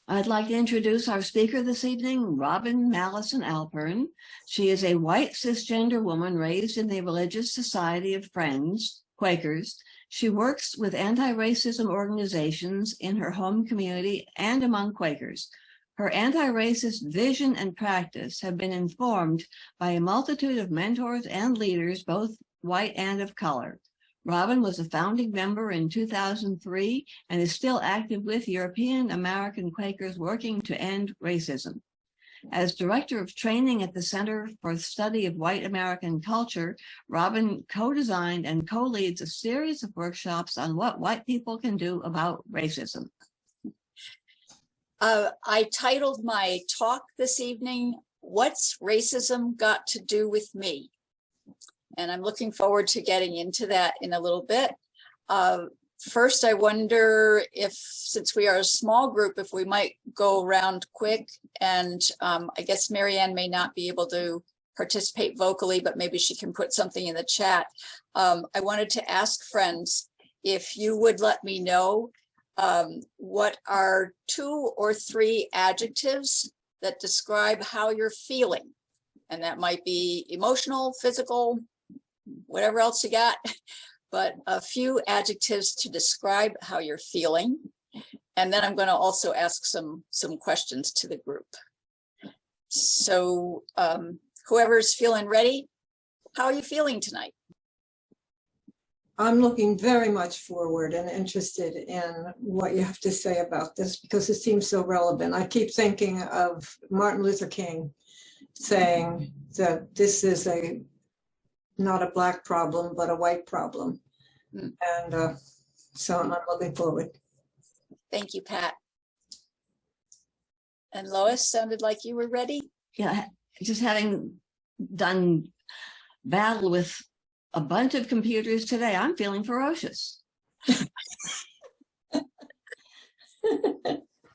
I'd like to introduce our speaker this evening, Robin Mallison Alpern. She is a white cisgender woman raised in the Religious Society of Friends, Quakers. She works with anti-racism organizations in her home community and among Quakers. Her anti-racist vision and practice have been informed by a multitude of mentors and leaders, both white and of color. Robin was a founding member in 2003 and is still active with European American Quakers Working to End Racism. As Director of Training at the Center for the Study of White American Culture, Robin co-designed and co-leads a series of workshops on what white people can do about racism. I titled my talk this evening, "What's Racism Got to Do with Me?" And I'm looking forward to getting into that in a little bit. First, I wonder if, since we are a small group, if we might go around quick. And I guess Marianne may not be able to participate vocally, but maybe she can put something in the chat. I wanted to ask friends if you would let me know what are 2 or 3 adjectives that describe how you're feeling. And that might be emotional, physical, whatever else you got, but a few adjectives to describe how you're feeling. And then I'm going to also ask some questions to the group. So whoever's feeling ready, how are you feeling tonight? I'm looking very much forward and interested in what you have to say about this because it seems so relevant. I keep thinking of Martin Luther King saying that this is not a Black problem, but a white problem. And so I'm looking forward. Thank you, Pat. And Lois, sounded like you were ready. Yeah, just having done battle with a bunch of computers today, I'm feeling ferocious.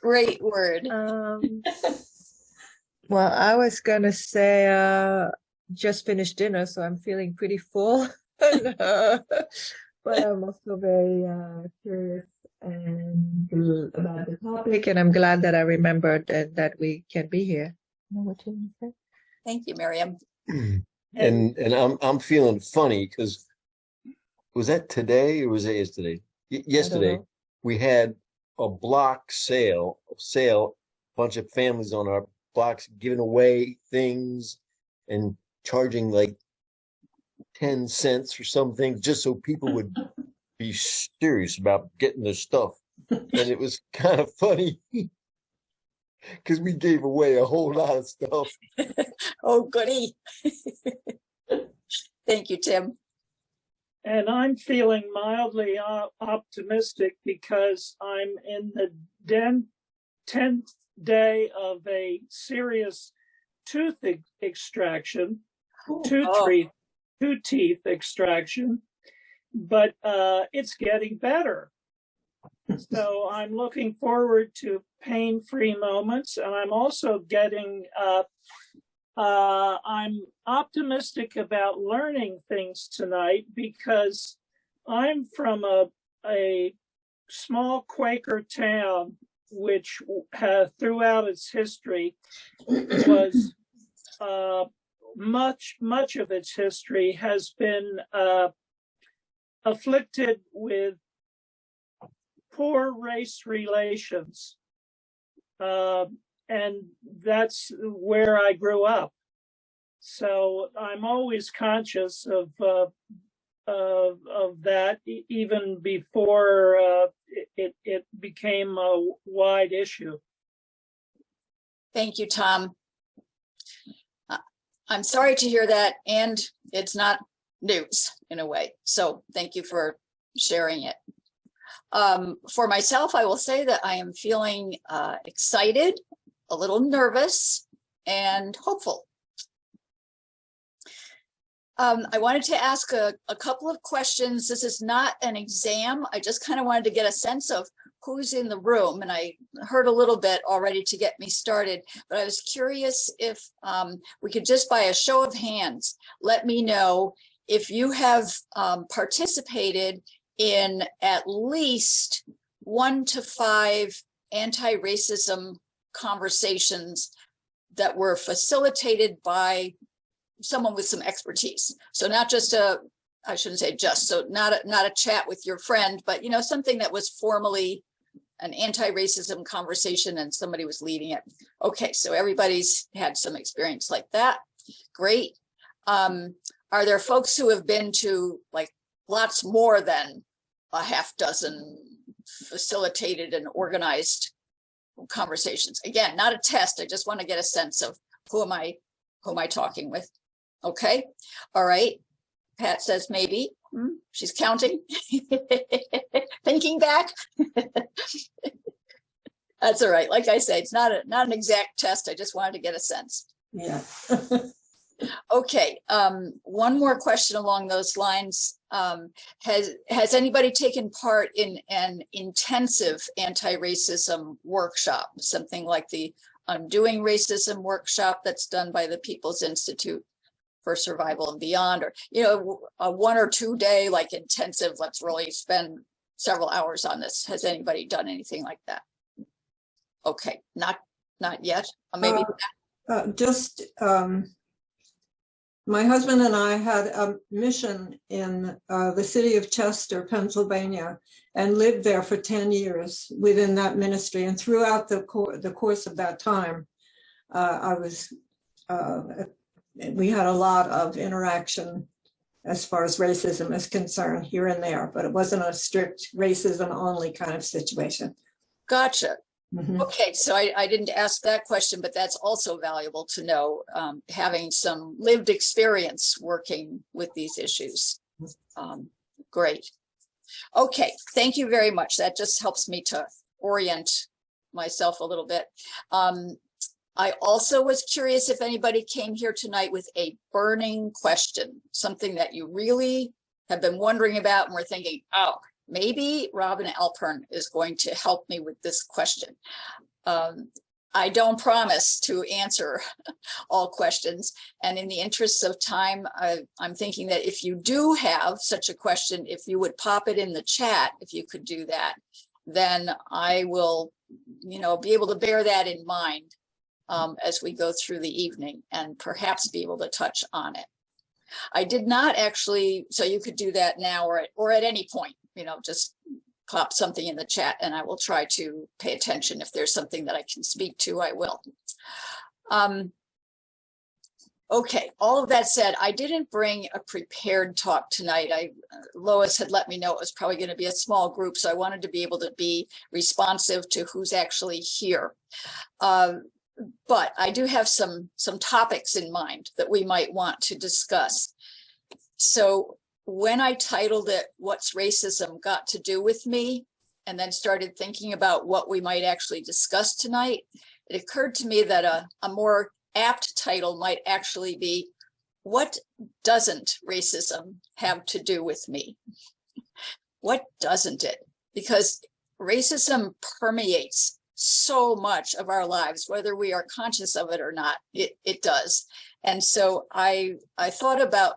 Great word. Well, I was going to say just finished dinner, so I'm feeling pretty full. But I'm also very curious and about the topic, and I'm glad that I remembered that we can be here. Thank you, Miriam. And I'm feeling funny because was that today or was it yesterday? Yesterday we had a block sale, bunch of families on our blocks giving away things and charging like 10 cents or something just so people would be serious about getting their stuff. And it was kind of funny because we gave away a whole lot of stuff. Oh, goody. Thank you, Tim. And I'm feeling mildly optimistic because I'm in the 10th day of a serious tooth extraction, two teeth extraction, but it's getting better. So I'm looking forward to pain-free moments, and I'm also getting, I'm optimistic about learning things tonight because I'm from a small Quaker town which throughout its history was much of its history has been afflicted with poor race relations, and that's where I grew up. So I'm always conscious of that, even before it became a wide issue. Thank you, Tom. I'm sorry to hear that, and it's not news in a way. So thank you for sharing it. For myself, I will say that I am feeling excited, a little nervous, and hopeful. I wanted to ask a couple of questions. This is not an exam. I just kind of wanted to get a sense of who's in the room, and I heard a little bit already to get me started, but I was curious if we could just by a show of hands, let me know if you have participated in at least 1 to 5 anti-racism conversations that were facilitated by someone with some expertise. So not just I shouldn't say just, so not a chat with your friend, but, you know, something that was formally an anti-racism conversation and somebody was leading it. Okay, so everybody's had some experience like that. Great. Are there folks who have been to like lots more than a half dozen facilitated and organized conversations? Again, not a test. I just want to get a sense of who am I talking with? Okay. All right. Pat says maybe. She's counting. Thinking back. That's all right. Like I say, it's not an exact test. I just wanted to get a sense. Yeah. Okay. One more question along those lines. Has anybody taken part in an intensive anti-racism workshop, something like the Undoing Racism workshop that's done by the People's Institute for Survival and Beyond, or, you know, a 1 or 2 day like intensive, let's really spend several hours on this? Has anybody done anything like that? Okay, not yet. Maybe just my husband and I had a mission in the city of Chester, Pennsylvania, and lived there for 10 years within that ministry. And throughout the course of that time, we had a lot of interaction as far as racism is concerned here and there, but it wasn't a strict racism only kind of situation. Gotcha. Mm-hmm. Okay, so I didn't ask that question, but that's also valuable to know, having some lived experience working with these issues. Great. Okay, thank you very much. That just helps me to orient myself a little bit. I also was curious if anybody came here tonight with a burning question, something that you really have been wondering about and were thinking, oh, maybe Robin Alpern is going to help me with this question. I don't promise to answer all questions. And in the interests of time, I'm thinking that if you do have such a question, if you would pop it in the chat, if you could do that, then I will, you know, be able to bear that in mind as we go through the evening and perhaps be able to touch on it. I did not actually, so you could do that now or at any point, you know, just pop something in the chat and I will try to pay attention. If there's something that I can speak to, I will. Okay, all of that said, I didn't bring a prepared talk tonight. Lois had let me know it was probably going to be a small group, so I wanted to be able to be responsive to who's actually here. But I do have some topics in mind that we might want to discuss. So when I titled it, "What's Racism Got to Do with Me?" and then started thinking about what we might actually discuss tonight, it occurred to me that a more apt title might actually be, "What doesn't racism have to do with me?" What doesn't it? Because racism permeates so much of our lives, whether we are conscious of it or not. It does. And so I thought about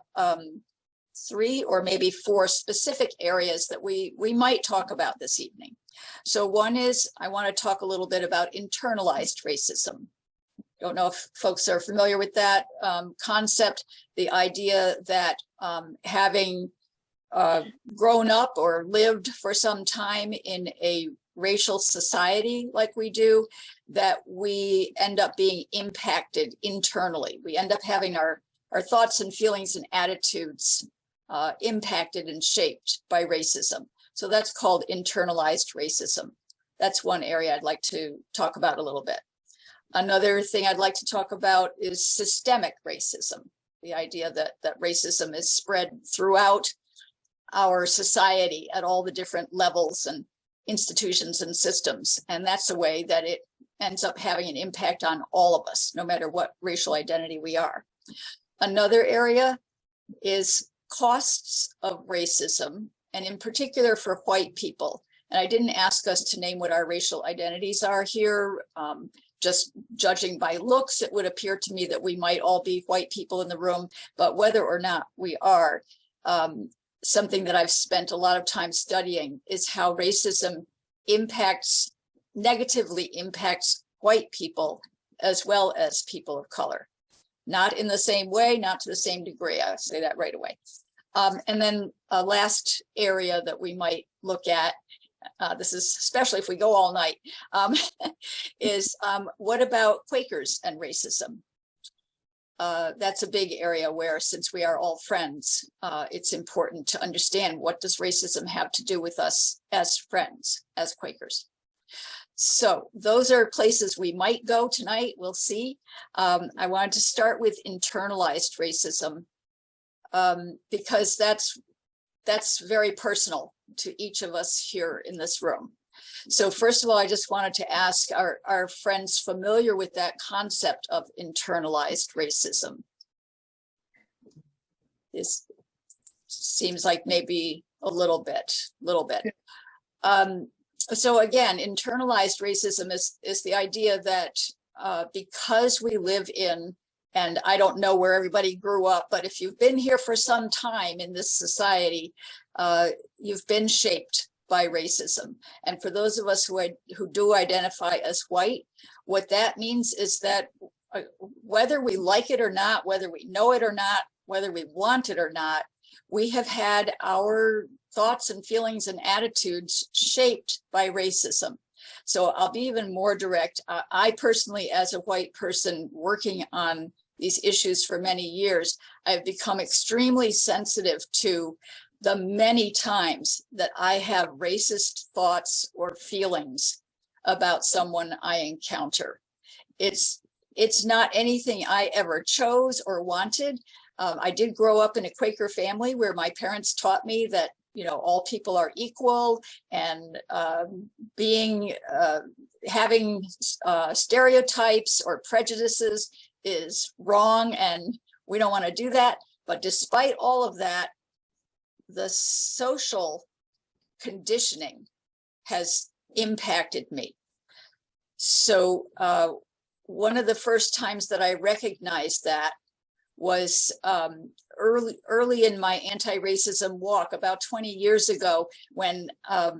3 or maybe 4 specific areas that we might talk about this evening. So one is, I want to talk a little bit about internalized racism. Don't know if folks are familiar with that concept, the idea that having grown up or lived for some time in a racial society like we do, that we end up being impacted internally. We end up having our thoughts and feelings and attitudes impacted and shaped by racism. So that's called internalized racism. That's one area I'd like to talk about a little bit. Another thing I'd like to talk about is systemic racism, the idea that racism is spread throughout our society at all the different levels and institutions and systems. And that's a way that it ends up having an impact on all of us, no matter what racial identity we are. Another area is costs of racism, and in particular for white people. And I didn't ask us to name what our racial identities are here. Just judging by looks, it would appear to me that we might all be white people in the room, but whether or not we are, something that I've spent a lot of time studying is how racism impacts negatively impacts white people as well as people of color. Not in the same way, not to the same degree. I'll say that right away. And then a last area that we might look at, this is especially if we go all night, is what about Quakers and racism? That's a big area where, since we are all friends, it's important to understand, what does racism have to do with us as friends, as Quakers? So those are places we might go tonight. We'll see. I wanted to start with internalized racism, because that's very personal to each of us here in this room. So first of all, I just wanted to ask, are friends familiar with that concept of internalized racism? This seems like maybe a little bit. So again, internalized racism is the idea that because we live in, and I don't know where everybody grew up, but if you've been here for some time in this society, you've been shaped by racism. And for those of us who do identify as white, what that means is that whether we like it or not, whether we know it or not, whether we want it or not, we have had our thoughts and feelings and attitudes shaped by racism. So I'll be even more direct. I personally, as a white person working on these issues for many years, I've become extremely sensitive to the many times that I have racist thoughts or feelings about someone I encounter. It's not anything I ever chose or wanted. I did grow up in a Quaker family where my parents taught me that, you know, all people are equal, and having stereotypes or prejudices is wrong, and we don't want to do that. But despite all of that, the social conditioning has impacted me. So one of the first times that I recognized that was early in my anti-racism walk about 20 years ago, when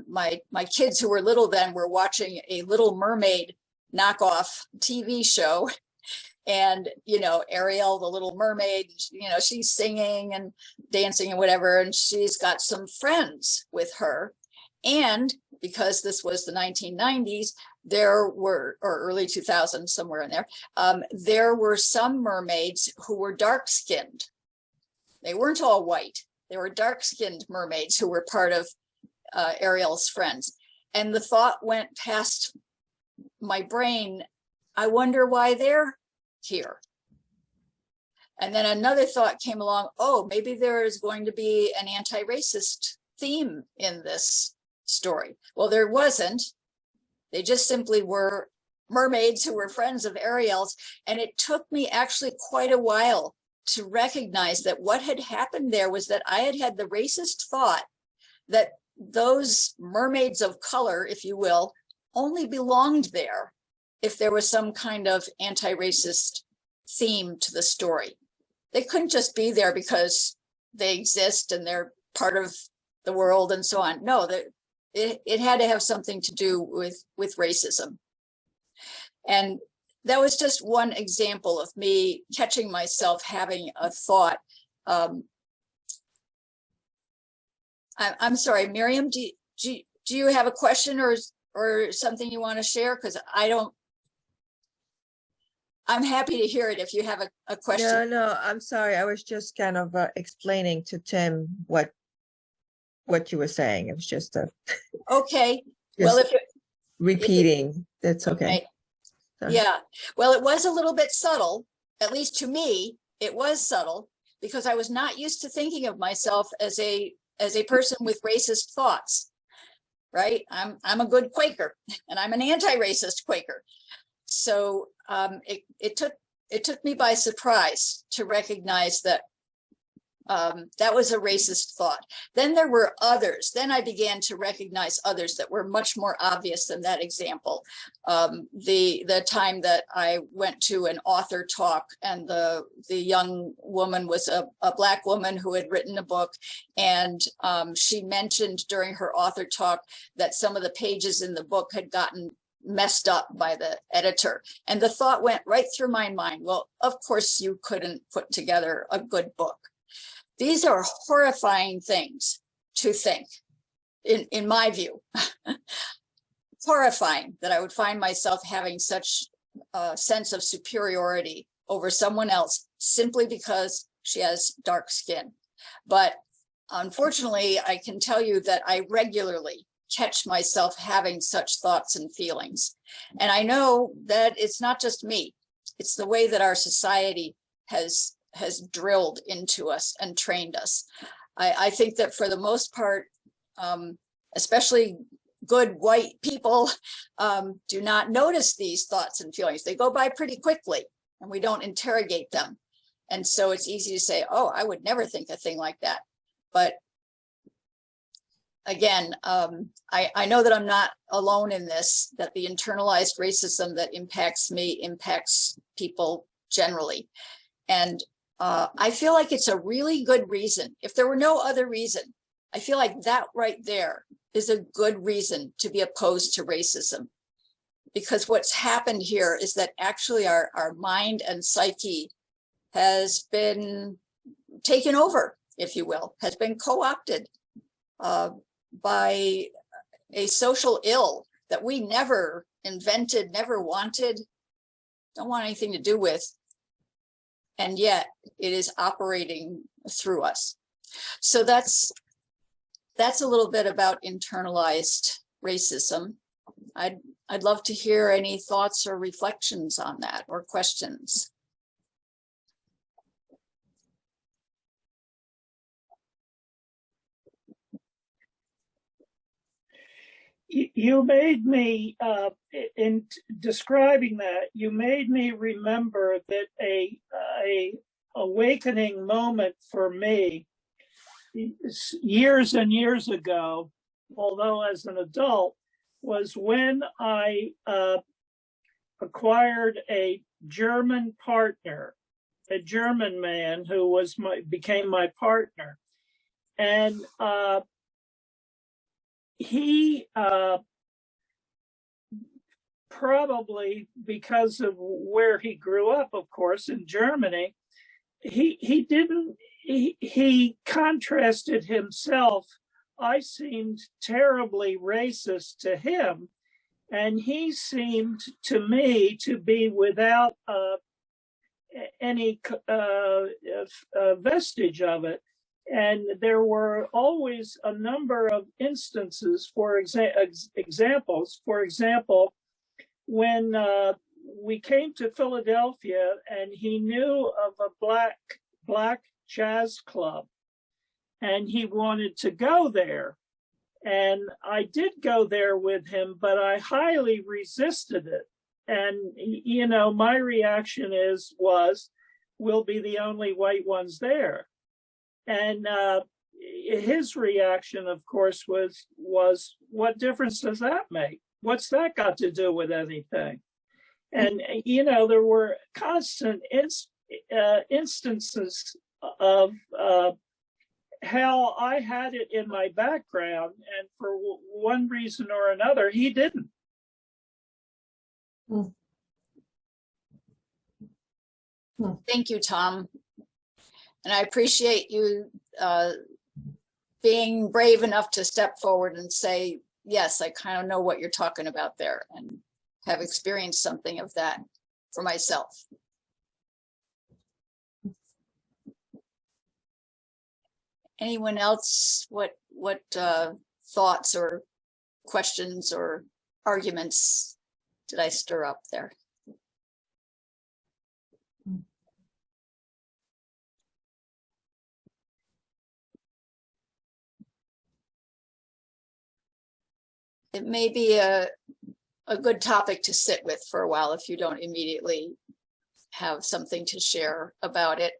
my kids, who were little then, were watching a Little Mermaid knockoff TV show. And, you know, Ariel, the Little Mermaid, you know, she's singing and dancing and whatever, and she's got some friends with her. And because this was the 1990s, there were, or early 2000s, somewhere in there, there were some mermaids who were dark-skinned. They weren't all white. They were dark-skinned mermaids who were part of Ariel's friends. And the thought went past my brain, I wonder why they're here. And then another thought came along, oh, maybe there is going to be an anti-racist theme in this story. Well, there wasn't. They just simply were mermaids who were friends of Ariel's. And it took me actually quite a while to recognize that what had happened there was that I had had the racist thought that those mermaids of color, if you will, only belonged there if there was some kind of anti-racist theme to the story. They couldn't just be there because they exist and they're part of the world and so on. No, it had to have something to do with racism. And that was just one example of me catching myself having a thought. I'm sorry, Miriam, do you have a question or something you want to share? Because I'm happy to hear it if you have a question. No, I'm sorry. I was just kind of explaining to Tim what you were saying. It was just okay. Well, if repeating, that's okay. Right. Yeah. Well, it was a little bit subtle, at least to me. It was subtle because I was not used to thinking of myself as a person with racist thoughts. Right. I'm a good Quaker, and I'm an anti-racist Quaker. So it took me by surprise to recognize that that was a racist thought. Then there were others. Then I began to recognize others that were much more obvious than that example. The time that I went to an author talk, and the young woman was a Black woman who had written a book, and she mentioned during her author talk that some of the pages in the book had gotten messed up by the editor. And the thought went right through my mind, well, of course you couldn't put together a good book. These are horrifying things to think, in my view. Horrifying that I would find myself having such a sense of superiority over someone else simply because she has dark skin. But unfortunately, I can tell you that I regularly catch myself having such thoughts and feelings. And I know that it's not just me, it's the way that our society has drilled into us and trained us. I think that for the most part, especially good white people, do not notice these thoughts and feelings. They go by pretty quickly and we don't interrogate them. And so it's easy to say, oh, I would never think a thing like that. But again, I know that I'm not alone in this, that the internalized racism that impacts me impacts people generally. And I feel like it's a really good reason. If there were no other reason, I feel like that right there is a good reason to be opposed to racism. Because what's happened here is that actually our mind and psyche has been taken over, if you will, has been co-opted by a social ill that we never invented, never wanted, don't want anything to do with. And yet it is operating through us. So that's a little bit about internalized racism. I'd love to hear any thoughts or reflections on that or questions. You made me, in describing that, you made me remember that a awakening moment for me years and years ago, although as an adult, was when I acquired a German partner, a German man who became my partner. And he probably because of where he grew up, of course, in Germany, he contrasted himself. I seemed terribly racist to him, and he seemed to me to be without any vestige of it. And there were always a number of instances, for examples. For example, when we came to Philadelphia and he knew of a black jazz club and he wanted to go there. And I did go there with him, but I highly resisted it. And, you know, my reaction was, we'll be the only white ones there. And his reaction, of course, was, what difference does that make? What's that got to do with anything? And, you know, there were constant instances of how I had it in my background, and for one reason or another, he didn't. Thank you, Tom. And I appreciate you being brave enough to step forward and say, yes, I kind of know what you're talking about there and have experienced something of that for myself. Anyone else? What thoughts or questions or arguments did I stir up there? It may be a good topic to sit with for a while if you don't immediately have something to share about it.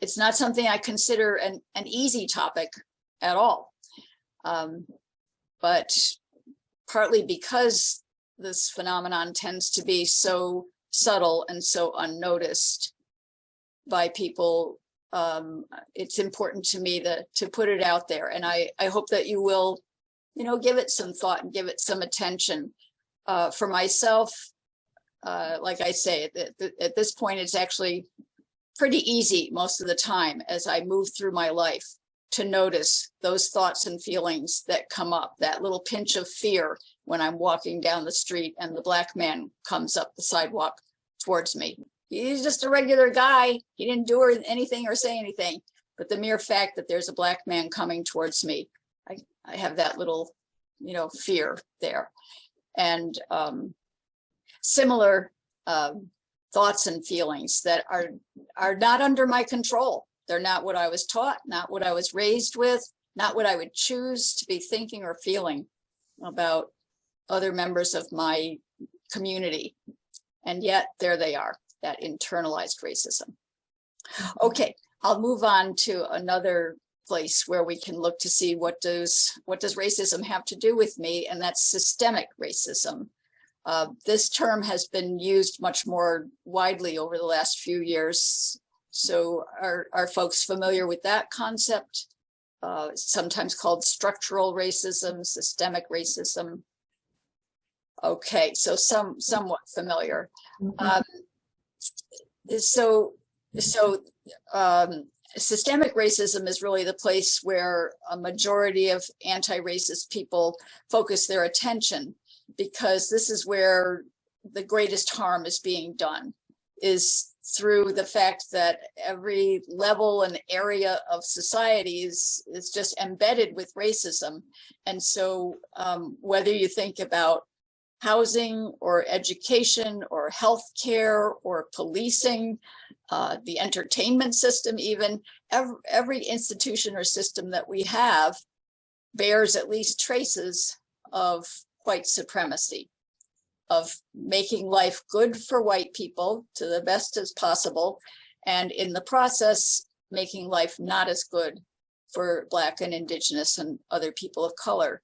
It's not something I consider an easy topic at all. But partly because this phenomenon tends to be so subtle and so unnoticed by people, it's important to me to put it out there. And I hope that you will give it some thought and give it some attention. For myself, like I say, at this point, it's actually pretty easy most of the time as I move through my life to notice those thoughts and feelings that come up, that little pinch of fear when I'm walking down the street and the black man comes up the sidewalk towards me. He's just a regular guy. He didn't do anything or say anything, but the mere fact that there's a black man coming towards me, I have that little, fear there. And similar thoughts and feelings that are not under my control. They're not what I was taught, not what I was raised with, not what I would choose to be thinking or feeling about other members of my community. And yet there they are, that internalized racism. Okay, I'll move on to another place where we can look to see what does racism have to do with me, and that's systemic racism. This term has been used much more widely over the last few years. So are folks familiar with that concept? Sometimes called structural racism, systemic racism. Okay, so somewhat familiar. Systemic racism is really the place where a majority of anti-racist people focus their attention, because this is where the greatest harm is being done, is through the fact that every level and area of society is just embedded with racism. And so whether you think about housing or education or healthcare or policing, the entertainment system, even every institution or system that we have bears at least traces of white supremacy, of making life good for white people to the best as possible, and in the process, making life not as good for Black and Indigenous and other people of color.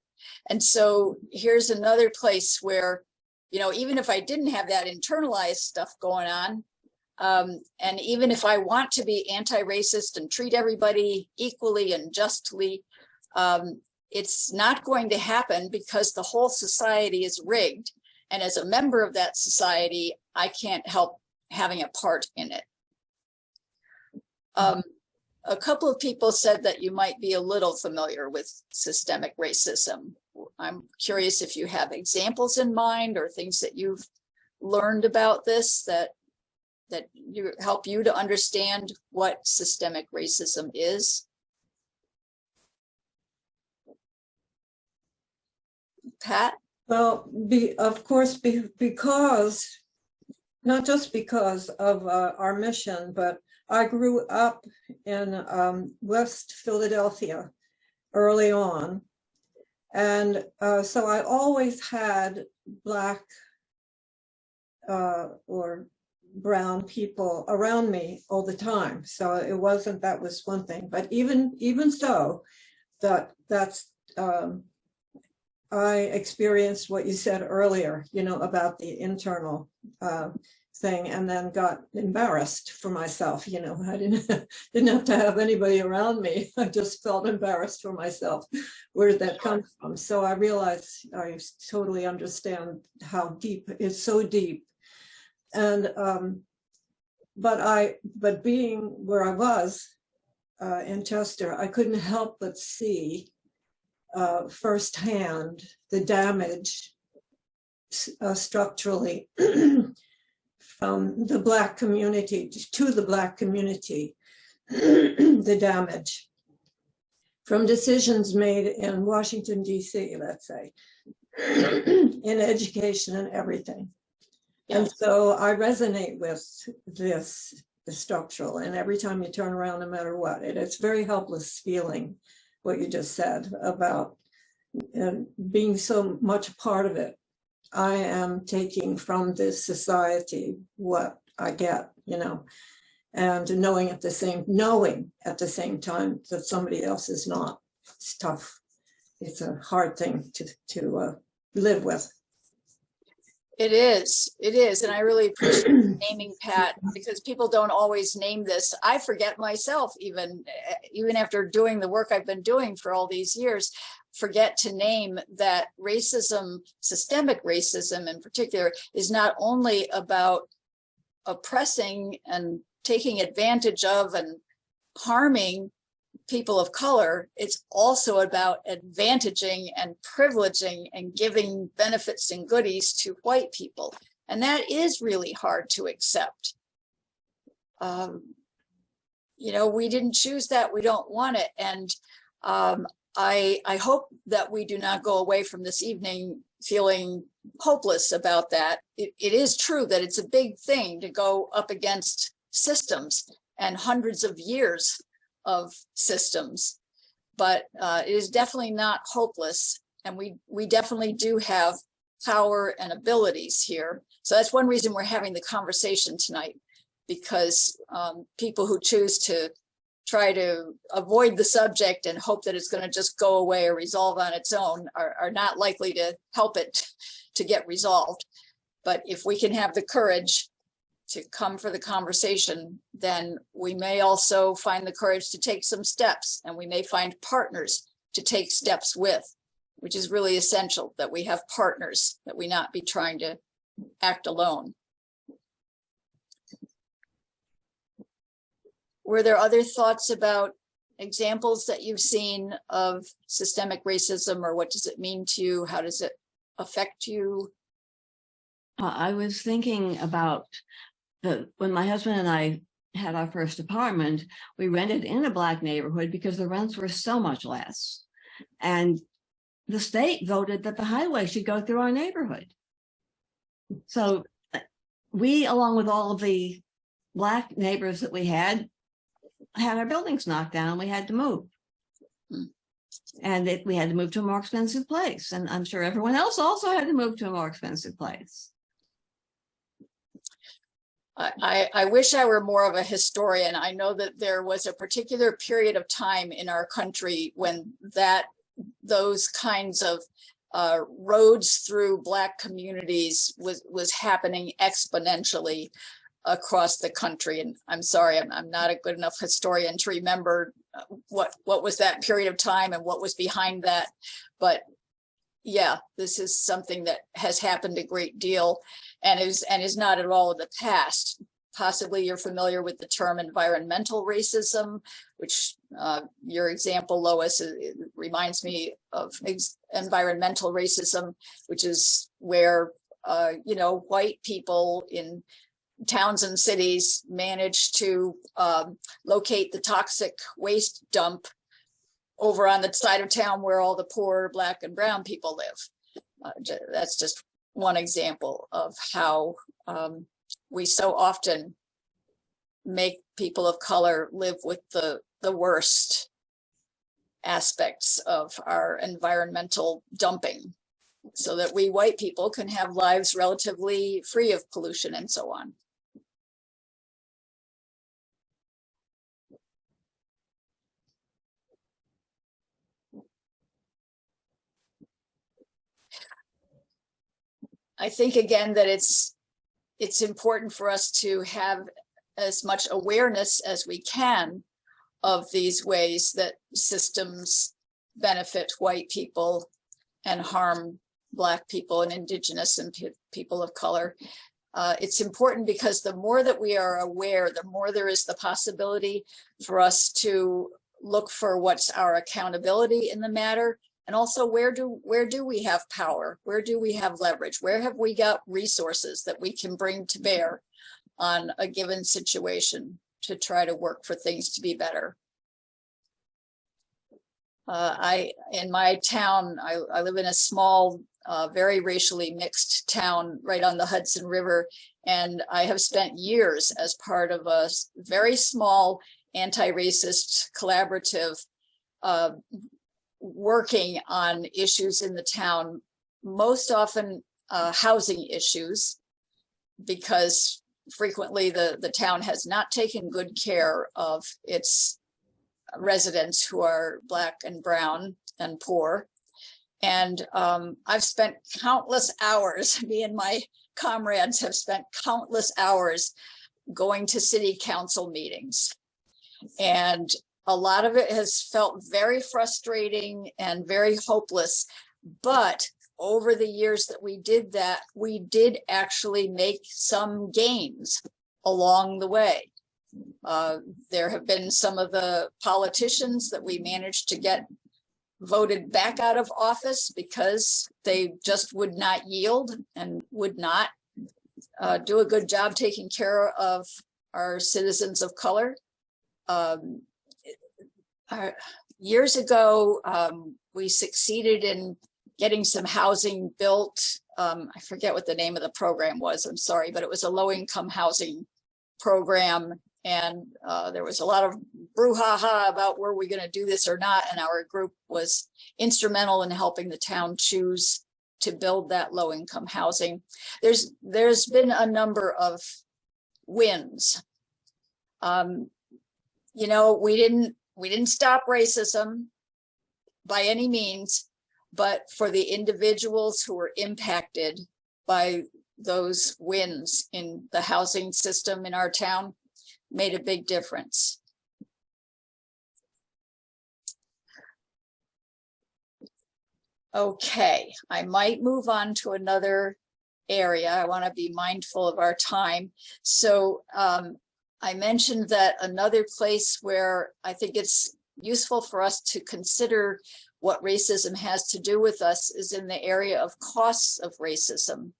And so here's another place where, even if I didn't have that internalized stuff going on, and even if I want to be anti-racist and treat everybody equally and justly, it's not going to happen because the whole society is rigged. And as a member of that society, I can't help having a part in it. A couple of people said that you might be a little familiar with systemic racism. I'm curious if you have examples in mind or things that you've learned about this that help you to understand what systemic racism is. Pat? Well, of course, because, not just because of our mission, but I grew up in West Philadelphia early on. And so I always had Black or brown people around me all the time. So it wasn't, that was one thing. But even so, that's I experienced what you said earlier, about the internal thing, and then got embarrassed for myself. I didn't have to have anybody around me. I just felt embarrassed for myself. Where did that come from? So I realized I totally understand how deep, it's so deep. And but being where I was in Chester, I couldn't help but see firsthand the damage structurally from the Black community to the Black community, the damage from decisions made in Washington, D.C., let's say, in education and everything. Yeah. And so I resonate with this, the structural, and every time you turn around, no matter what, it's very helpless feeling, what you just said about being so much a part of it. I am taking from this society what I get, and knowing at the same time that somebody else is not. It's tough. It's a hard thing to live with. It is. And I really appreciate naming, Pat, because people don't always name this. I forget myself, even after doing the work I've been doing for all these years, forget to name that racism, systemic racism in particular, is not only about oppressing and taking advantage of and harming people of color, it's also about advantaging and privileging and giving benefits and goodies to white people. And that is really hard to accept. You know, we didn't choose that, we don't want it. And I hope that we do not go away from this evening feeling hopeless about that. It is true that it's a big thing to go up against systems and hundreds of years of systems, but it is definitely not hopeless. And we definitely do have power and abilities here. So that's one reason we're having the conversation tonight, because people who choose to try to avoid the subject and hope that it's going to just go away or resolve on its own are not likely to help it to get resolved. But if we can have the courage to come for the conversation, then we may also find the courage to take some steps, and we may find partners to take steps with, which is really essential, that we have partners, that we not be trying to act alone. Were there other thoughts about examples that you've seen of systemic racism, or what does it mean to you? How does it affect you? I was thinking about when my husband and I had our first apartment, we rented in a Black neighborhood because the rents were so much less. And the state voted that the highway should go through our neighborhood. So we, along with all of the Black neighbors that we had our buildings knocked down. We had to move. And we had to move to a more expensive place. And I'm sure everyone else also had to move to a more expensive place. I wish I were more of a historian. I know that there was a particular period of time in our country when those kinds of roads through Black communities was happening exponentially across the country. And I'm sorry, I'm not a good enough historian to remember what was that period of time and what was behind that. But yeah, this is something that has happened a great deal and is not at all in the past. Possibly you're familiar with the term environmental racism, which your example, Lois, reminds me of environmental racism, which is where white people in towns and cities manage to locate the toxic waste dump over on the side of town where all the poor Black and brown people live. That's just one example of how we so often make people of color live with the worst aspects of our environmental dumping, so that we white people can have lives relatively free of pollution and so on. I think again that it's important for us to have as much awareness as we can of these ways that systems benefit white people and harm Black people and Indigenous and people of color. It's important because the more that we are aware, the more there is the possibility for us to look for what's our accountability in the matter. And also, where do we have power? Where do we have leverage? Where have we got resources that we can bring to bear on a given situation to try to work for things to be better? In my town, I live in a small, very racially mixed town right on the Hudson River, and I have spent years as part of a very small anti-racist collaborative working on issues in the town, most often housing issues, because frequently the town has not taken good care of its residents who are Black and brown and poor. And I've spent countless hours, me and my comrades have spent countless hours going to city council meetings. And a lot of it has felt very frustrating and very hopeless. But over the years that we did that, we did actually make some gains along the way. There have been some of the politicians that we managed to get voted back out of office because they just would not yield and would not do a good job taking care of our citizens of color. Years ago, we succeeded in getting some housing built. I forget what the name of the program was, I'm sorry, but it was a low-income housing program. And there was a lot of brouhaha about were we going to do this or not. And our group was instrumental in helping the town choose to build that low-income housing. There's been a number of wins. You know, we didn't stop racism by any means, but for the individuals who were impacted by those wins in the housing system in our town, made a big difference. Okay, I might move on to another area. I want to be mindful of our time. So I mentioned that another place where I think it's useful for us to consider what racism has to do with us is in the area of costs of racism.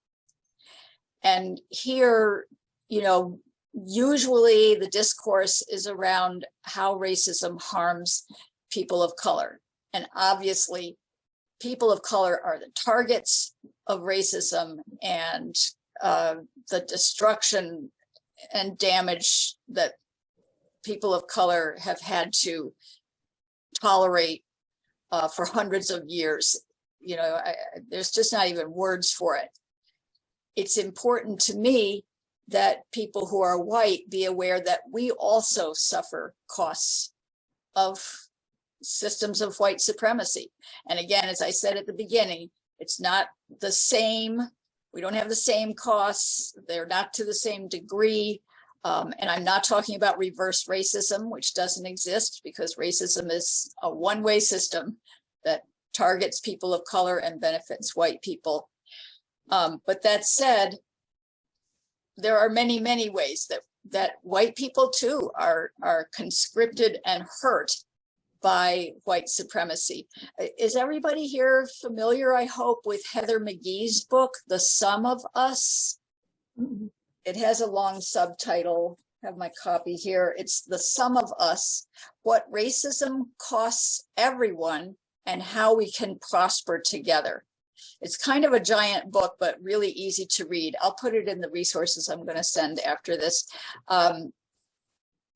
And here, you know, usually the discourse is around how racism harms people of color. And obviously, people of color are the targets of racism and the destruction and damage that people of color have had to tolerate for hundreds of years. You know, there's just not even words for it. It's important to me that people who are white be aware that we also suffer costs of systems of white supremacy. And again, as I said at the beginning, it's not the same. We don't have the same costs. They're not to the same degree. And I'm not talking about reverse racism, which doesn't exist because racism is a one-way system that targets people of color and benefits white people. But that said, there are many, many ways that white people too are conscripted and hurt by white supremacy. Is everybody here familiar, I hope, with Heather McGee's book, The Sum of Us? Mm-hmm. It has a long subtitle. I have my copy here. It's The Sum of Us, What Racism Costs Everyone and How We Can Prosper Together. It's kind of a giant book, but really easy to read. I'll put it in the resources I'm going to send after this.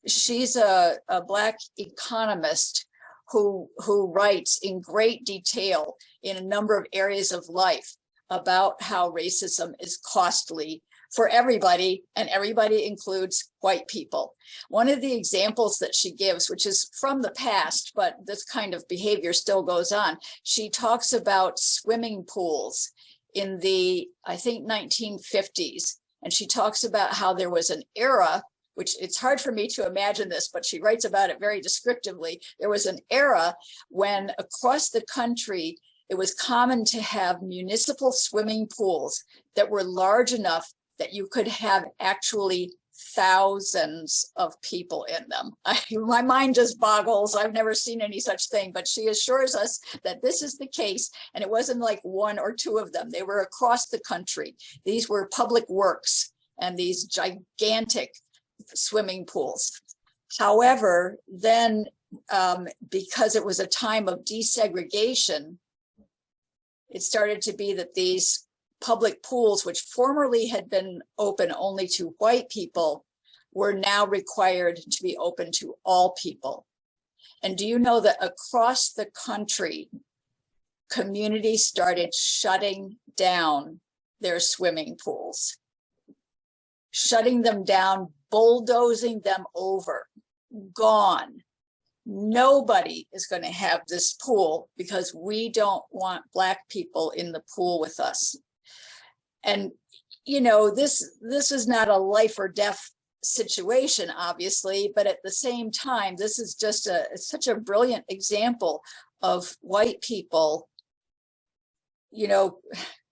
She's a Black economist who writes in great detail in a number of areas of life about how racism is costly for everybody, and everybody includes white people. One of the examples that she gives, which is from the past, but this kind of behavior still goes on, she talks about swimming pools in the, I think, 1950s. And she talks about how there was an era, which it's hard for me to imagine this, but she writes about it very descriptively. There was an era when across the country, it was common to have municipal swimming pools that were large enough that you could have actually thousands of people in them. My mind just boggles. I've never seen any such thing, but she assures us that this is the case. And it wasn't like one or two of them. They were across the country. These were public works and these gigantic swimming pools. However, then because it was a time of desegregation, it started to be that these public pools, which formerly had been open only to white people, were now required to be open to all people. And do you know that across the country, communities started shutting down their swimming pools, shutting them down, bulldozing them over, gone. Nobody is going to have this pool because we don't want Black people in the pool with us. And you know, this is not a life or death situation, obviously, but at the same time, this is just such a brilliant example of white people, you know,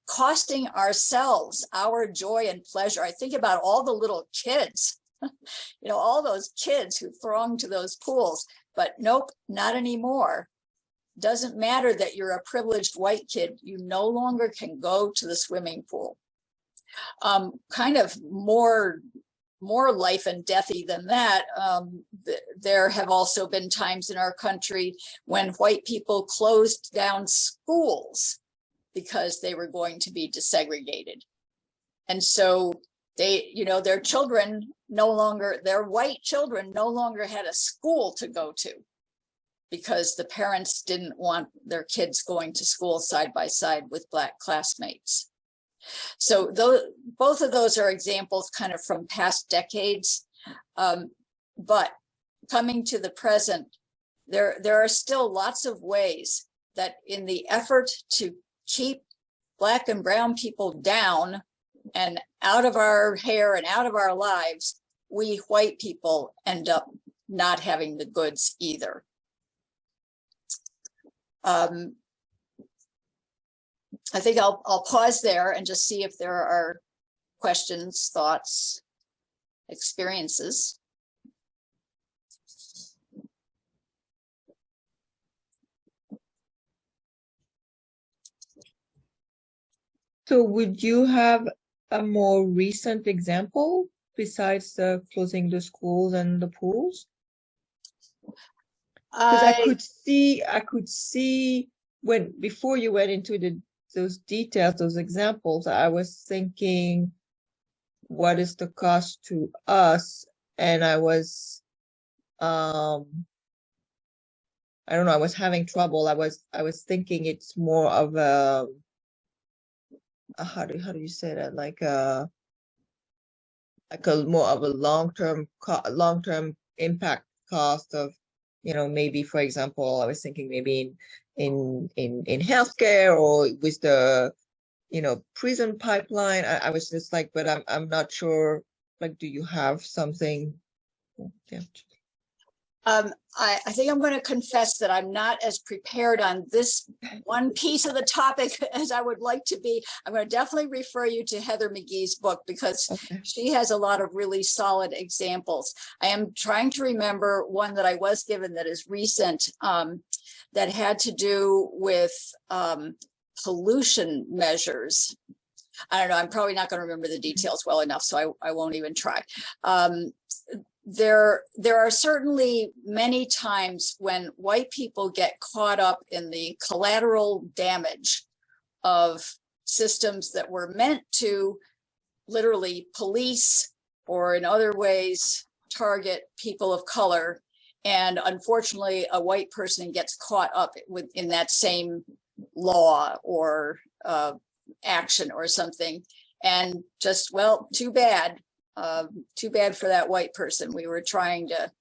costing ourselves our joy and pleasure. I think about all the little kids, you know, all those kids who throng to those pools, but nope, not anymore. Doesn't matter that you're a privileged white kid, you no longer can go to the swimming pool. Kind of more life and deathy than that. There have also been times in our country when white people closed down schools because they were going to be desegregated. And so they, you know, their children no longer, their white children no longer had a school to go to because the parents didn't want their kids going to school side by side with Black classmates. So both of those are examples kind of from past decades. But coming to the present, there are still lots of ways that in the effort to keep Black and brown people down and out of our hair and out of our lives, we white people end up not having the goods either. I think I'll pause there and just see if there are questions, thoughts, experiences. So would you have a more recent example besides the closing the schools and the pools? Because I could see when before you went into those details, those examples, I was thinking, what is the cost to us? And I was, I don't know, I was having trouble. I was thinking it's more of a how do you say that? Like a more of a long-term impact cost of, you know, maybe, for example, I was thinking maybe in healthcare or with the, you know, prison pipeline. I was just like, but I'm not sure, like, do you have something? Yeah. I think I'm going to confess that I'm not as prepared on this one piece of the topic as I would like to be. I'm going to definitely refer you to Heather McGee's book because she has a lot of really solid examples. I am trying to remember one that I was given that is recent that had to do with pollution measures. I don't know. I'm probably not going to remember the details well enough, so I won't even try. There are certainly many times when white people get caught up in the collateral damage of systems that were meant to literally police or in other ways target people of color. And unfortunately, a white person gets caught up in that same law or action or something. And just, well, too bad. Too bad for that white person. We were trying to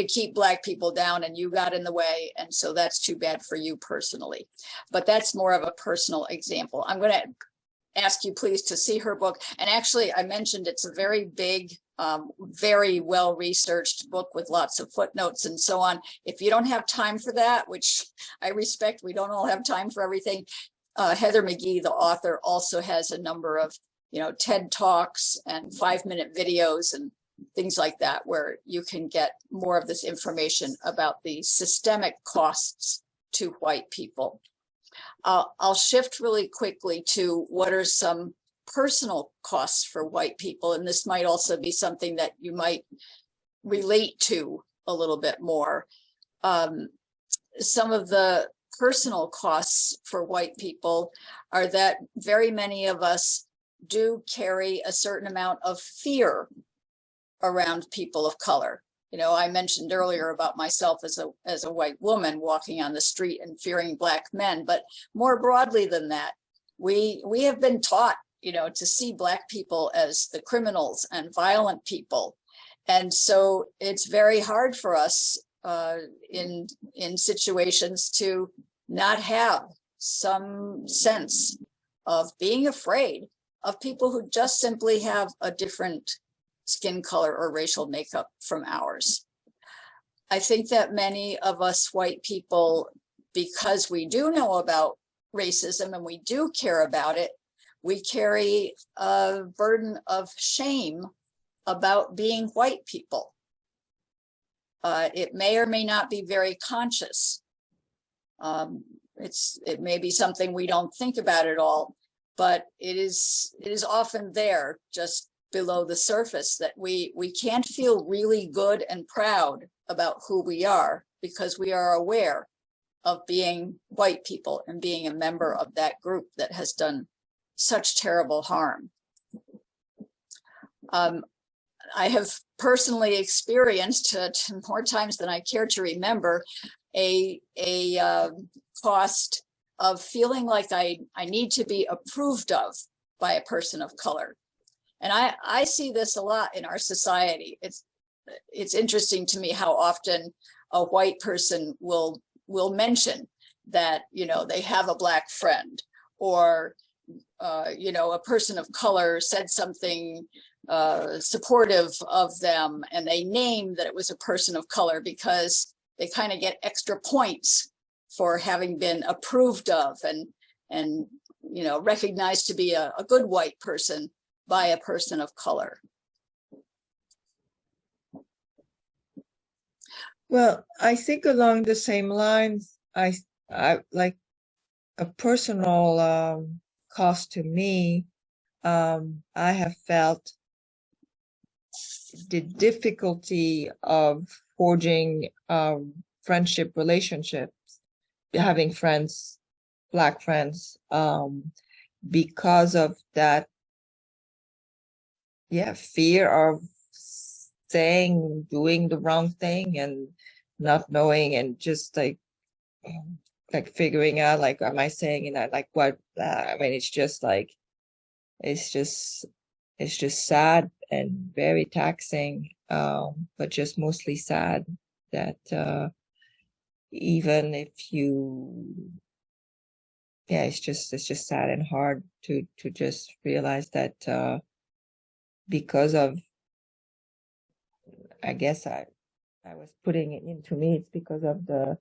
keep Black people down and you got in the way. And so that's too bad for you personally. But that's more of a personal example. I'm going to ask you please to see her book. And actually, I mentioned it's a very big, very well-researched book with lots of footnotes and so on. If you don't have time for that, which I respect, we don't all have time for everything. Heather McGee, the author, also has a number of, you know, TED Talks and 5-minute videos and things like that, where you can get more of this information about the systemic costs to white people. I'll shift really quickly to what are some personal costs for white people. And this might also be something that you might relate to a little bit more. Some of the personal costs for white people are that very many of us do carry a certain amount of fear around people of color. You know, I mentioned earlier about myself as a white woman walking on the street and fearing Black men, but more broadly than that, we have been taught, you know, to see Black people as the criminals and violent people. And so it's very hard for us in situations to not have some sense of being afraid of people who just simply have a different skin color or racial makeup from ours. I think that many of us white people, because we do know about racism and we do care about it, we carry a burden of shame about being white people. It may or may not be very conscious. It may be something we don't think about at all, but it is often there, just below the surface, that we can't feel really good and proud about who we are because we are aware of being white people and being a member of that group that has done such terrible harm. I have personally experienced more times than I care to remember a cost of feeling like I need to be approved of by a person of color. And I see this a lot in our society. It's interesting to me how often a white person will mention that, you know, they have a Black friend, or you know, a person of color said something supportive of them, and they name that it was a person of color because they kind of get extra points for having been approved of and you know, recognized to be a good white person by a person of color. Well, I think along the same lines, I like a personal cost to me. I have felt the difficulty of forging friendship relationships, having friends, Black friends, because of that, fear of doing the wrong thing and not knowing, and just like figuring out, like, am I saying that, like, what, I mean, it's just like, it's just sad and very taxing, but just mostly sad that even if you, it's just sad and hard to just realize that because of, I guess I was putting it into me, it's because of the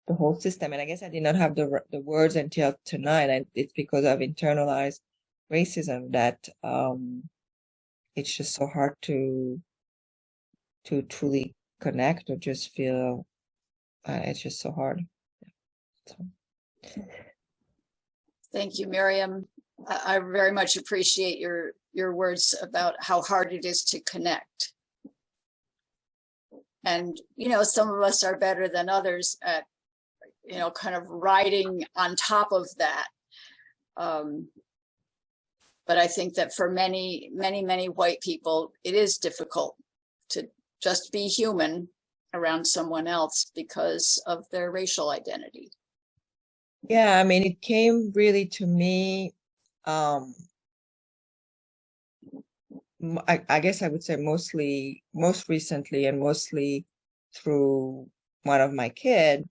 whole system. And I guess I did not have the words until tonight, and it's because of internalized racism that it's just so hard to truly connect or just feel, it's just so hard. So. Thank you, Miriam. I very much appreciate your words about how hard it is to connect. And, you know, some of us are better than others at, you know, kind of riding on top of that. But I think that for many white people, it is difficult to just be human around someone else because of their racial identity. Yeah, I mean, it came really to me, I guess I would say most recently, and mostly through one of our kids,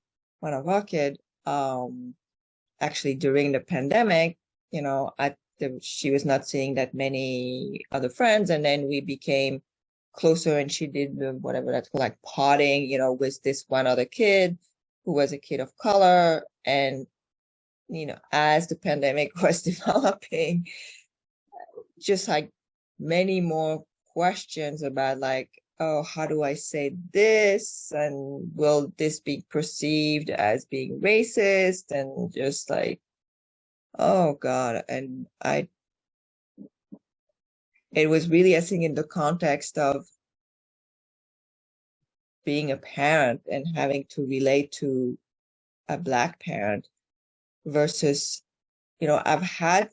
actually during the pandemic, you know, she was not seeing that many other friends, and then we became closer, and she did whatever that's called, like potting, you know, with this one other kid who was a kid of color. And, you know, as the pandemic was developing, just like many more questions about, like, oh, how do I say this? And will this be perceived as being racist? And just like, oh God. And it was really, I think, in the context of being a parent and having to relate to a Black parent versus, you know, I've had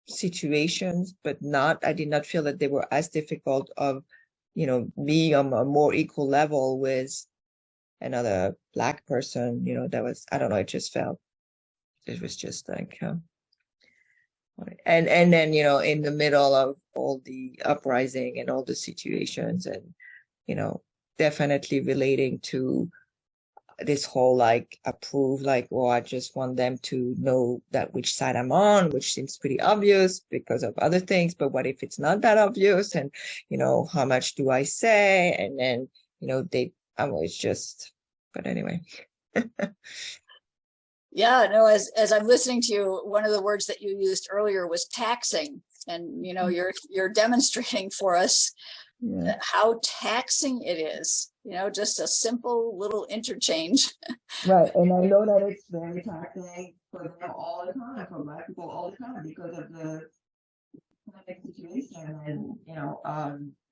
situations, but I did not feel that they were as difficult of, you know, being on a more equal level with another Black person, you know, that was, I don't know, it was just like, and then, you know, in the middle of all the uprising and all the situations, and, you know, definitely relating to this whole like approve, like, well, I just want them to know that which side I'm on, which seems pretty obvious because of other things. But what if it's not that obvious? And, you know, how much do I say? And then, you know, it's just, but anyway. Yeah, no, as I'm listening to you, one of the words that you used earlier was taxing. And, you know, you're demonstrating for us how taxing it is, you know, just a simple little interchange. Right. And I know that it's very taxing for them all the time, for Black people all the time, because of the economic situation and, you know,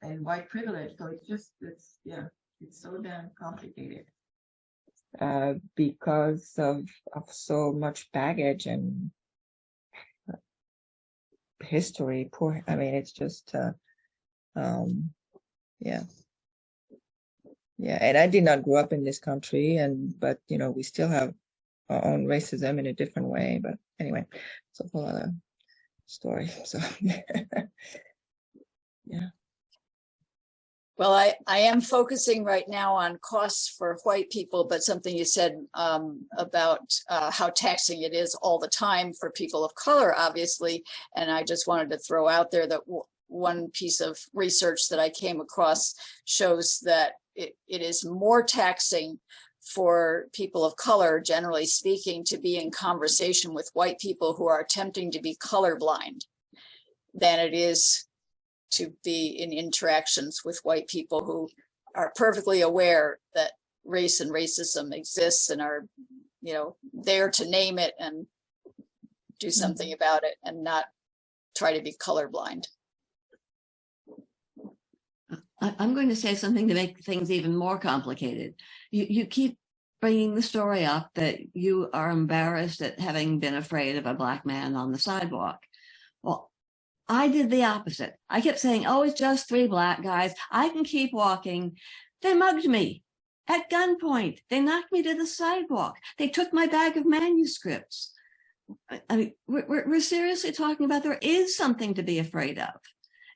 and white privilege. So it's so damn complicated. Because of so much baggage and history. I mean, it's just, yeah. And I did not grow up in this country, but you know, we still have our own racism in a different way. But anyway, it's a whole other story. So, yeah. Well, I am focusing right now on costs for white people, but something you said about how taxing it is all the time for people of color, obviously. And I just wanted to throw out there that one piece of research that I came across shows that it is more taxing for people of color, generally speaking, to be in conversation with white people who are attempting to be colorblind than it is to be in interactions with white people who are perfectly aware that race and racism exists and are, you know, there to name it and do something about it and not try to be colorblind. I'm going to say something to make things even more complicated. You keep bringing the story up that you are embarrassed at having been afraid of a Black man on the sidewalk. Well, I did the opposite. I kept saying, oh, it's just 3 Black guys. I can keep walking. They mugged me at gunpoint. They knocked me to the sidewalk. They took my bag of manuscripts. I mean, we're seriously talking about there is something to be afraid of.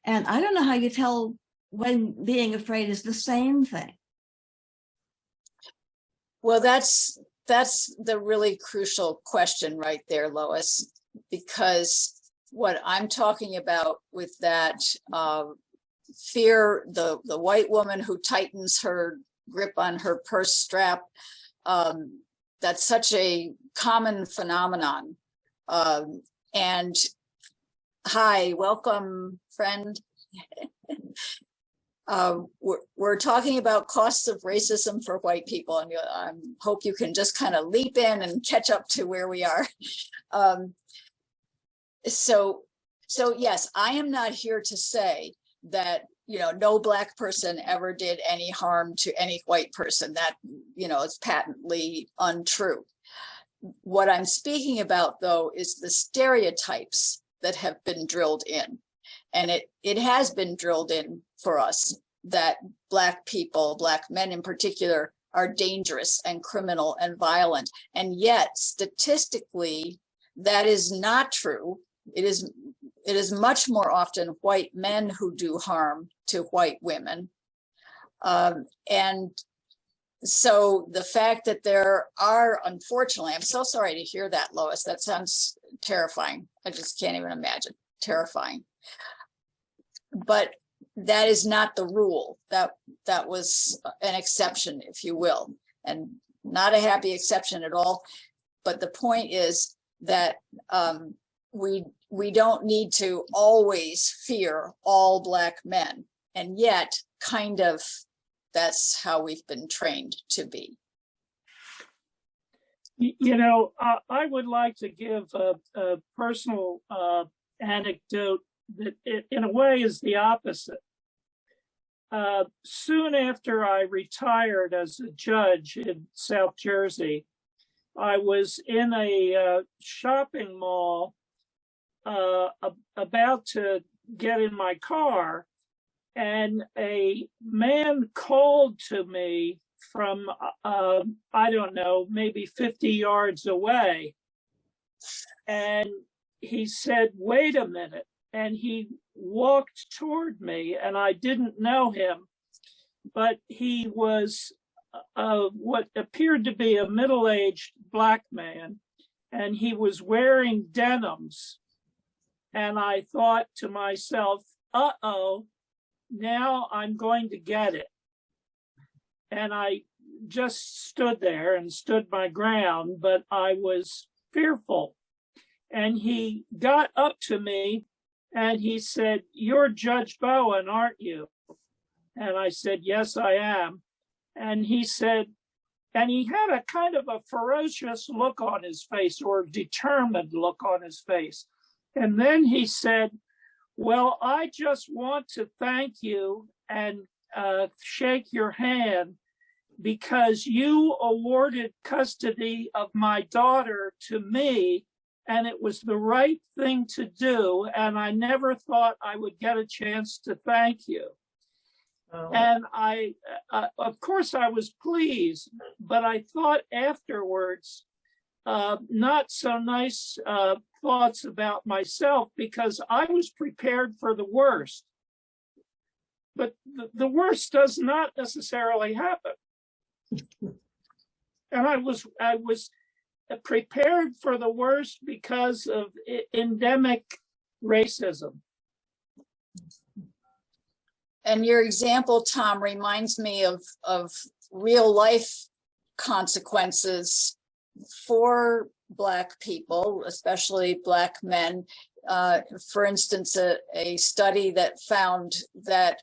And I don't know how you tell when being afraid is the same thing. Well, that's the really crucial question right there, Lois, because what I'm talking about with that fear, the white woman who tightens her grip on her purse strap, that's such a common phenomenon. And hi, welcome, friend. We're talking about costs of racism for white people, and I hope you can just kind of leap in and catch up to where we are. So yes, I am not here to say that, you know, no Black person ever did any harm to any white person. That, you know, is patently untrue. What I'm speaking about, though, is the stereotypes that have been drilled in. And it has been drilled in for us that Black people, Black men in particular, are dangerous and criminal and violent. And yet, statistically, that is not true. It is much more often white men who do harm to white women. And so the fact that there are, unfortunately, I'm so sorry to hear that, Lois. That sounds terrifying. I just can't even imagine. Terrifying. But that is not the rule. That was an exception, if you will, and not a happy exception at all. But the point is that we don't need to always fear all Black men, and yet kind of that's how we've been trained to be. You know, I would like to give a personal anecdote that in a way is the opposite. Soon after I retired as a judge in South Jersey, I was in a shopping mall about to get in my car, and a man called to me from, I don't know, maybe 50 yards away. And he said, wait a minute. And he walked toward me, and I didn't know him, but he was what appeared to be a middle-aged black man, and he was wearing denims. And I thought to myself, uh-oh, now I'm going to get it. And I just stood there and stood my ground, but I was fearful. And he got up to me and he said, "You're Judge Bowen, aren't you?" And I said, "Yes, I am." And he said, and he had a kind of a ferocious look on his face, or determined look on his face. And then he said, "Well, I just want to thank you and shake your hand because you awarded custody of my daughter to me, and it was the right thing to do, and I never thought I would get a chance to thank you." Oh. And I, of course, I was pleased, but I thought afterwards, not so nice thoughts about myself, because I was prepared for the worst. But the worst does not necessarily happen. And I was prepared for the worst because of endemic racism. And your example, Tom, reminds me of real life consequences for Black people, especially Black men. For instance, a study that found that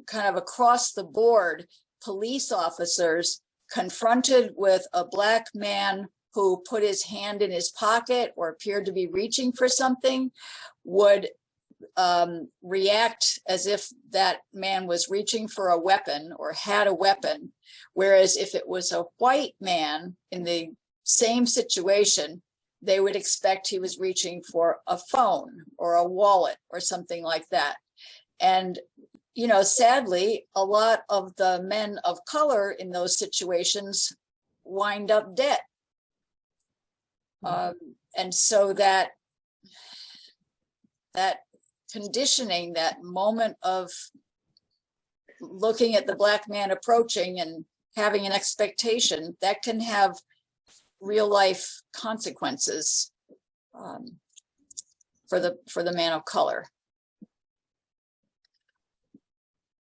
kind of across the board, police officers confronted with a Black man who put his hand in his pocket or appeared to be reaching for something would react as if that man was reaching for a weapon or had a weapon. Whereas if it was a white man in the same situation, they would expect he was reaching for a phone or a wallet or something like that. And, you know, sadly, a lot of the men of color in those situations wind up dead. And so that conditioning, that moment of looking at the Black man approaching and having an expectation, that can have real life consequences for the man of color.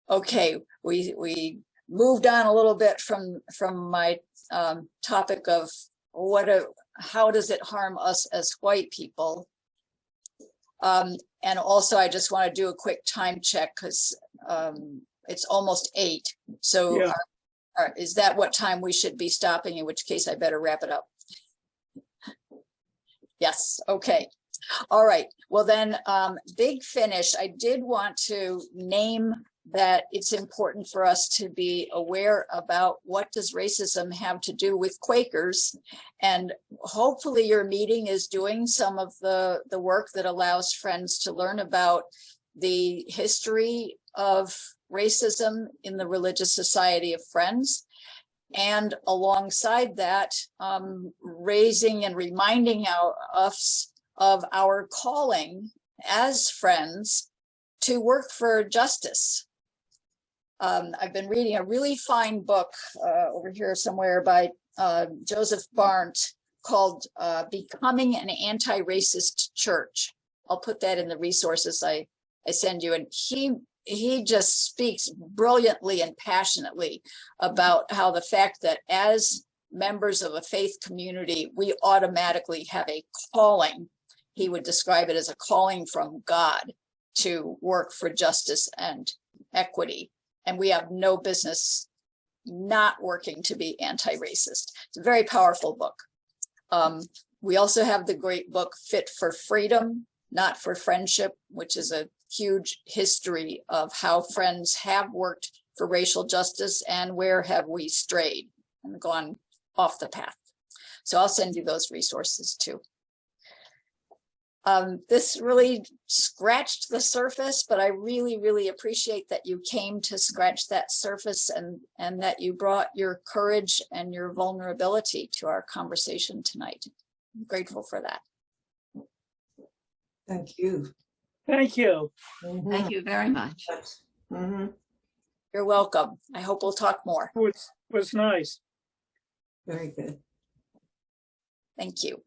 Okay, we moved on a little bit from my topic of how does it harm us as white people. And also, I just want to do a quick time check because it's almost 8. So yeah. Is that what time we should be stopping? In which case I better wrap it up. Yes, okay. All right, well then, big finish. I did want to name that it's important for us to be aware about what does racism have to do with Quakers. And hopefully your meeting is doing some of the work that allows friends to learn about the history of racism in the Religious Society of Friends. And alongside that, raising and reminding us of our calling as friends to work for justice. I've been reading a really fine book over here somewhere by Joseph Barnes called Becoming an Anti-Racist Church. I'll put that in the resources I send you. And he just speaks brilliantly and passionately about how the fact that as members of a faith community, we automatically have a calling. He would describe it as a calling from God to work for justice and equity. And we have no business not working to be anti-racist. It's a very powerful book. We also have the great book, Fit for Freedom, Not for Friendship, which is a huge history of how friends have worked for racial justice and where have we strayed and gone off the path. So I'll send you those resources too. This really scratched the surface, but I really, really appreciate that you came to scratch that surface and that you brought your courage and your vulnerability to our conversation tonight. I'm grateful for that. Thank you. Thank you. Thank you very much. Mm-hmm. You're welcome. I hope we'll talk more. Was nice. Very good. Thank you.